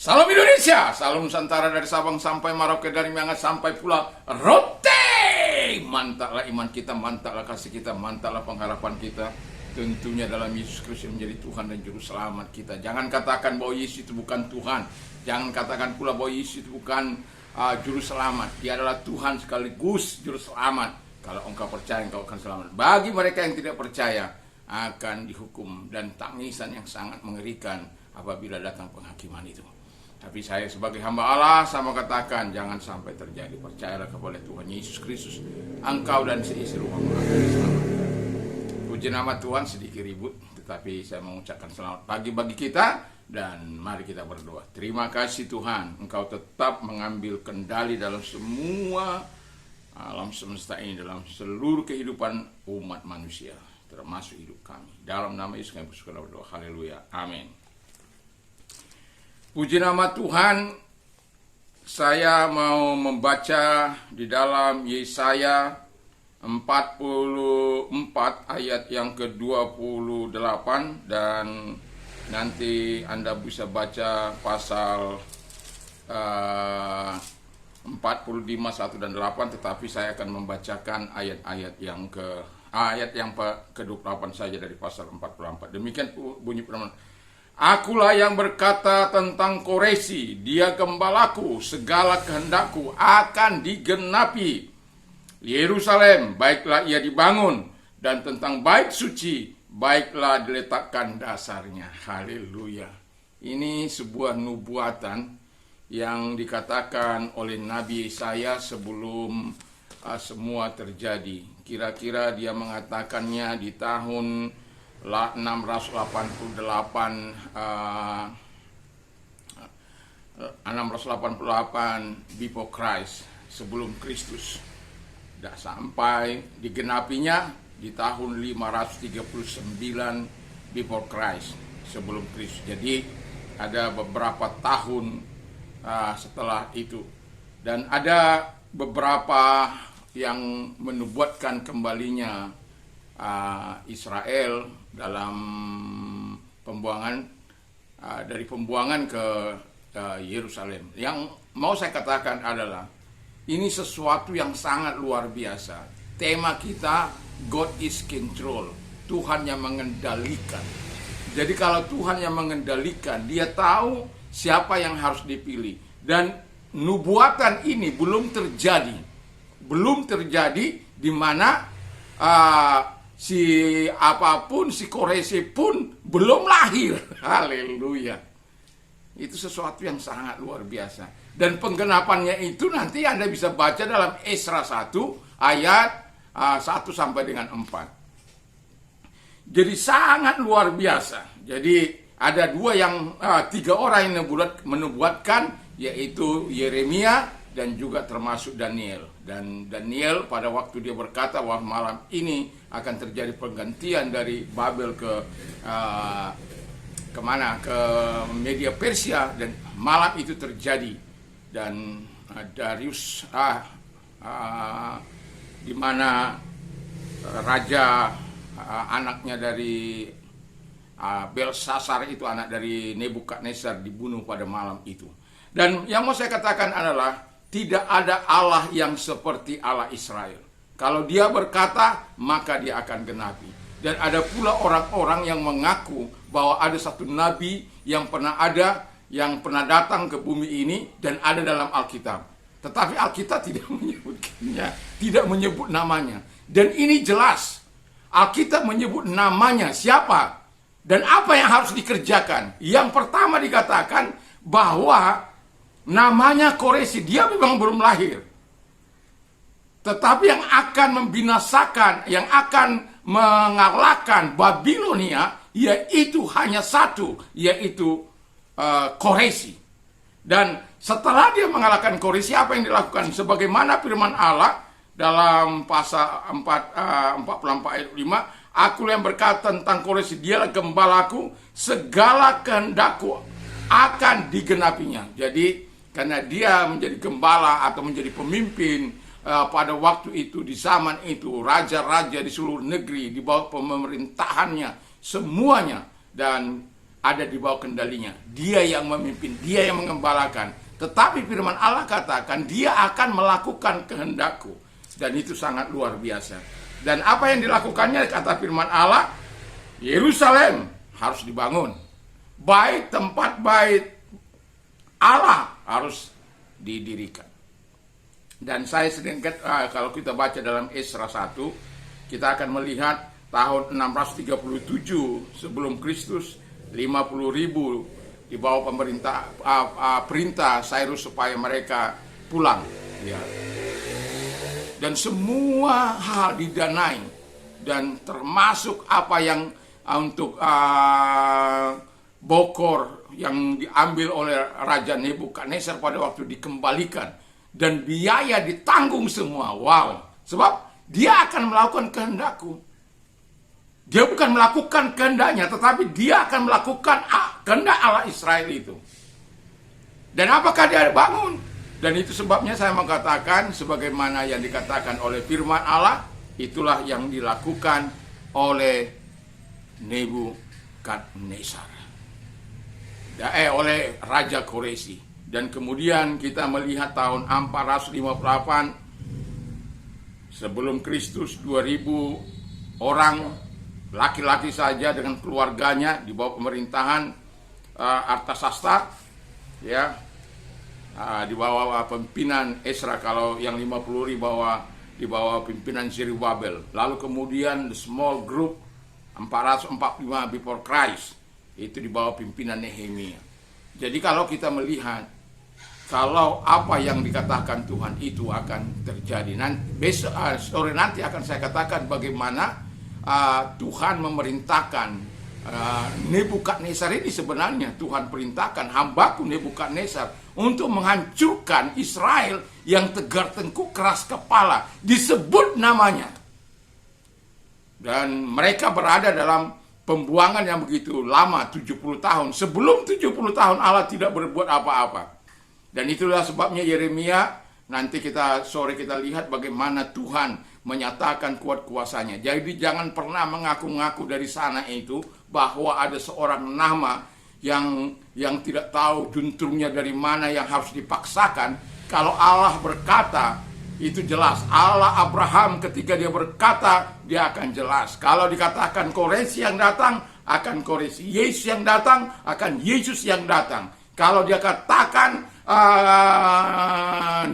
Salam Indonesia, salam Nusantara dari Sabang sampai Merauke, dari Miangas sampai Pulau Rote. Mantaplah iman kita, mantaplah kasih kita, mantaplah pengharapan kita. Tentunya dalam Yesus Kristus yang menjadi Tuhan dan Juru Selamat kita. Jangan katakan bahwa Yesus itu bukan Tuhan. Jangan katakan pula bahwa Yesus itu bukan Juru Selamat. Dia adalah Tuhan sekaligus Juru Selamat. Kalau engkau percaya, engkau akan selamat. Bagi mereka yang tidak percaya, akan dihukum dan tangisan yang sangat mengerikan apabila datang penghakiman itu. Tapi saya sebagai hamba Allah sama katakan, jangan sampai terjadi. Percayalah kepada Tuhan Yesus Kristus, engkau dan seisi rumahmu akan diselamatkan. Puji nama Tuhan, sedikit ribut, tetapi saya mengucapkan selamat pagi bagi kita. Dan mari kita berdoa. Terima kasih Tuhan, engkau tetap mengambil kendali dalam semua alam semesta ini, dalam seluruh kehidupan umat manusia, termasuk hidup kami. Dalam nama Yesus kami berdoa. Haleluya. Amin. Puji nama Tuhan, saya mau membaca di dalam Yesaya 44 ayat yang ke-28, dan nanti Anda bisa baca pasal 45, 1 dan 8, tetapi saya akan membacakan ayat-ayat yang ke-28 saja dari pasal 44. Demikian bunyi firman. Akulah yang berkata tentang Koresi, dia gembalaku, segala kehendakku akan digenapi. Yerusalem, baiklah ia dibangun, dan tentang bait suci, baiklah diletakkan dasarnya. Haleluya. Ini sebuah nubuatan yang dikatakan oleh Nabi Yesaya sebelum semua terjadi. Kira-kira dia mengatakannya di tahun 688 before Christ, sebelum Kristus. Tidak sampai digenapinya di tahun 539 before Christ, sebelum Kristus. Jadi ada beberapa tahun setelah itu. Dan ada beberapa yang menubuatkan kembalinya Israel dalam pembuangan dari pembuangan ke Yerusalem. Yang mau saya katakan adalah ini sesuatu yang sangat luar biasa. Tema kita God is control, Tuhan yang mengendalikan. Jadi kalau Tuhan yang mengendalikan, dia tahu siapa yang harus dipilih. Dan nubuatan ini belum terjadi di mana si Koresi pun belum lahir. Haleluya. Itu sesuatu yang sangat luar biasa. Dan penggenapannya itu nanti Anda bisa baca dalam Esra 1 ayat 1 sampai dengan 4. Jadi sangat luar biasa. Jadi ada tiga orang yang menubuatkan, yaitu Yeremia dan juga termasuk Daniel. Dan Daniel pada waktu dia berkata bahwa malam ini akan terjadi pergantian dari Babel ke Media Persia, dan malam itu terjadi. Dan Darius di mana raja anaknya dari Belsasar itu, anak dari Nebukadnezar, dibunuh pada malam itu. Dan yang mau saya katakan adalah tidak ada Allah yang seperti Allah Israel. Kalau dia berkata, maka dia akan genapi. Dan ada pula orang-orang yang mengaku bahwa ada satu nabi yang pernah datang ke bumi ini dan ada dalam Alkitab. Tetapi Alkitab tidak menyebutkannya, tidak menyebut namanya. Dan ini jelas, Alkitab menyebut namanya siapa dan apa yang harus dikerjakan. Yang pertama dikatakan bahwa namanya Koresi, dia memang belum lahir. Tetapi yang akan membinasakan, yang akan mengalahkan Babilonia, yaitu hanya satu, yaitu Koresi. Dan setelah dia mengalahkan Koresi, apa yang dilakukan? Sebagaimana firman Allah dalam pasal 44 ayat 5, aku yang berkata tentang Koresi, dialah gembalaku, segala kehendakku akan digenapinya. Jadi karena dia menjadi gembala atau menjadi pemimpin pada waktu itu, di zaman itu, raja-raja di seluruh negeri di bawah pemerintahannya semuanya. Dan ada di bawah kendalinya. Dia yang memimpin, dia yang mengembalakan. Tetapi firman Allah katakan dia akan melakukan kehendakku. Dan itu sangat luar biasa. Dan apa yang dilakukannya kata firman Allah, Yerusalem harus dibangun. Bait, tempat bait Allah harus didirikan. Dan saya sering kalau kita baca dalam Esra 1, kita akan melihat tahun 637 sebelum Kristus, 50.000 di bawah perintah Cyrus supaya mereka pulang, ya. Dan semua hal didanai, dan termasuk apa yang untuk Bokor yang diambil oleh Raja Nebukadnezar pada waktu dikembalikan, dan biaya ditanggung semua. Wow, sebab dia akan melakukan kehendakku. Dia bukan melakukan kehendaknya, tetapi dia akan melakukan kehendak Allah Israel itu. Dan apakah dia bangun? Dan itu sebabnya saya mengatakan, sebagaimana yang dikatakan oleh firman Allah, itulah yang dilakukan oleh Nebukadnezar, oleh Raja Koreshi. Dan kemudian kita melihat tahun 458 sebelum Kristus, 2000 orang laki-laki saja dengan keluarganya di bawah pemerintahan Artasasta, ya, di bawah pimpinan Esra. Kalau yang 50 di bawah pimpinan Zerubbabel. Lalu kemudian the small group 445 before Christ, itu di bawah pimpinan Nehemia. Jadi kalau kita melihat, kalau apa yang dikatakan Tuhan itu akan terjadi, nanti sore nanti akan saya katakan bagaimana Tuhan memerintahkan Nebukadnezar ini. Sebenarnya Tuhan perintahkan hambaku Nebukadnezar untuk menghancurkan Israel yang tegar tengkuk keras kepala, disebut namanya. Dan mereka berada dalam pembuangan yang begitu lama, 70 tahun. Sebelum 70 tahun Allah tidak berbuat apa-apa. Dan itulah sebabnya Yeremia, nanti sore kita lihat bagaimana Tuhan menyatakan kuat kuasanya. Jadi jangan pernah mengaku-ngaku dari sana itu bahwa ada seorang nama yang tidak tahu juntrungnya dari mana yang harus dipaksakan. Kalau Allah berkata, itu jelas. Allah Abraham ketika dia berkata, dia akan jelas. Kalau dikatakan Koreshi yang datang, akan Koreshi. Yesus yang datang, akan Yesus yang datang. Kalau dia katakan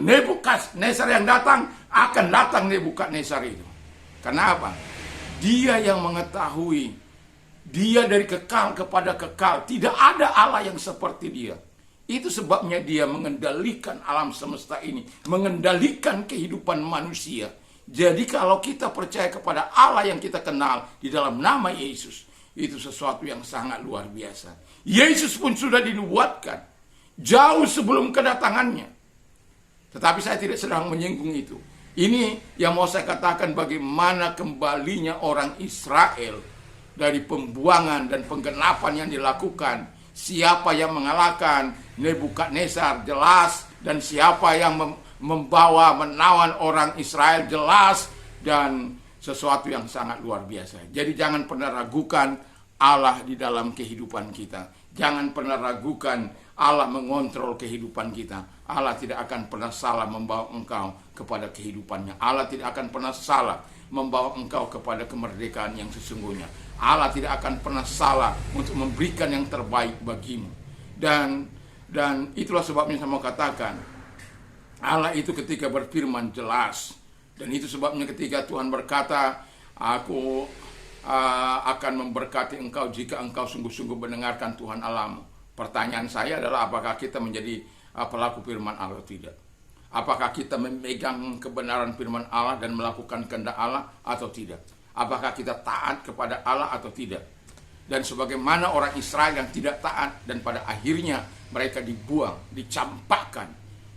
Nebukadnezar yang datang, akan datang Nebukadnezar itu. Kenapa? Dia yang mengetahui. Dia dari kekal kepada kekal. Tidak ada Allah yang seperti dia. Itu sebabnya dia mengendalikan alam semesta ini, mengendalikan kehidupan manusia. Jadi kalau kita percaya kepada Allah yang kita kenal di dalam nama Yesus, itu sesuatu yang sangat luar biasa. Yesus pun sudah dinubuatkan jauh sebelum kedatangannya. Tetapi saya tidak sedang menyinggung itu. Ini yang mau saya katakan, bagaimana kembalinya orang Israel dari pembuangan dan penggenapan yang dilakukan. Siapa yang mengalahkan Nebukadnezar jelas, dan siapa yang membawa menawan orang Israel jelas, dan sesuatu yang sangat luar biasa. Jadi jangan pernah ragukan Allah di dalam kehidupan kita. Jangan pernah ragukan Allah mengontrol kehidupan kita. Allah tidak akan pernah salah membawa engkau kepada kehidupannya. Allah tidak akan pernah salah membawa engkau kepada kemerdekaan yang sesungguhnya. Allah tidak akan pernah salah untuk memberikan yang terbaik bagimu. Dan itulah sebabnya saya mau katakan, Allah itu ketika berfirman jelas. Dan itu sebabnya ketika Tuhan berkata, aku akan memberkati engkau jika engkau sungguh-sungguh mendengarkan Tuhan Allahmu. Pertanyaan saya adalah, apakah kita menjadi pelaku firman Allah atau tidak? Apakah kita memegang kebenaran firman Allah dan melakukan kehendak Allah atau tidak? Apakah kita taat kepada Allah atau tidak? Dan sebagaimana orang Israel yang tidak taat, dan pada akhirnya mereka dibuang, dicampakkan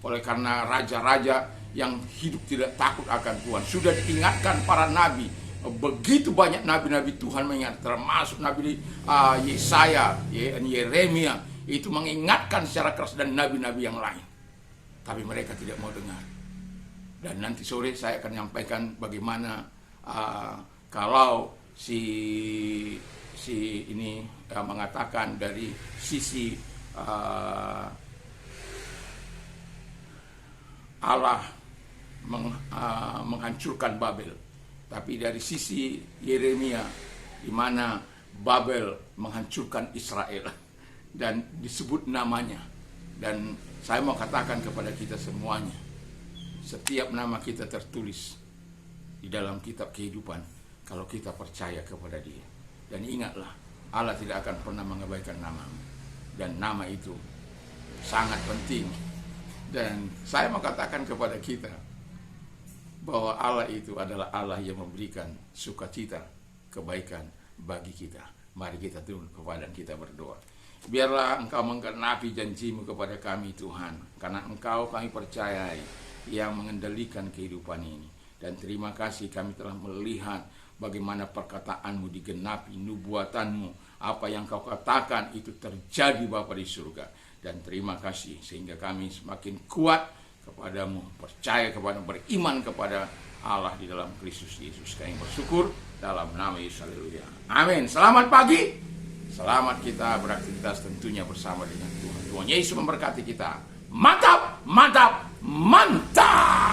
oleh karena raja-raja yang hidup tidak takut akan Tuhan. Sudah diingatkan para nabi, begitu banyak nabi-nabi Tuhan mengingat, termasuk Nabi Yesaya, Yeremia, itu mengingatkan secara keras, dan nabi-nabi yang lain. Tapi mereka tidak mau dengar. Dan nanti sore saya akan menyampaikan bagaimana kalau si si ini mengatakan dari sisi Allah menghancurkan Babel, tapi dari sisi Yeremia di mana Babel menghancurkan Israel dan disebut namanya. Dan saya mau katakan kepada kita semuanya, setiap nama kita tertulis di dalam kitab kehidupan kalau kita percaya kepada Dia. Dan ingatlah, Allah tidak akan pernah mengabaikan namamu, dan nama itu sangat penting. Dan saya mau katakan kepada kita bahwa Allah itu adalah Allah yang memberikan sukacita, kebaikan bagi kita. Mari kita tunduk kepada dan kita berdoa. Biarlah Engkau menggenapi janji-Mu kepada kami, Tuhan, karena Engkau kami percayai yang mengendalikan kehidupan ini. Dan terima kasih kami telah melihat bagaimana perkataan-Mu digenapi, nubuatan-Mu, apa yang Kau katakan itu terjadi Bapa di surga. Dan terima kasih sehingga kami semakin kuat kepadamu, percaya kepada, beriman kepada Allah di dalam Kristus Yesus. Kami bersyukur dalam nama Yesus. Haleluya. Amin. Selamat pagi. Selamat kita beraktivitas tentunya bersama dengan Tuhan. Tuhan Yesus memberkati kita. Mantap, mantap, mantap.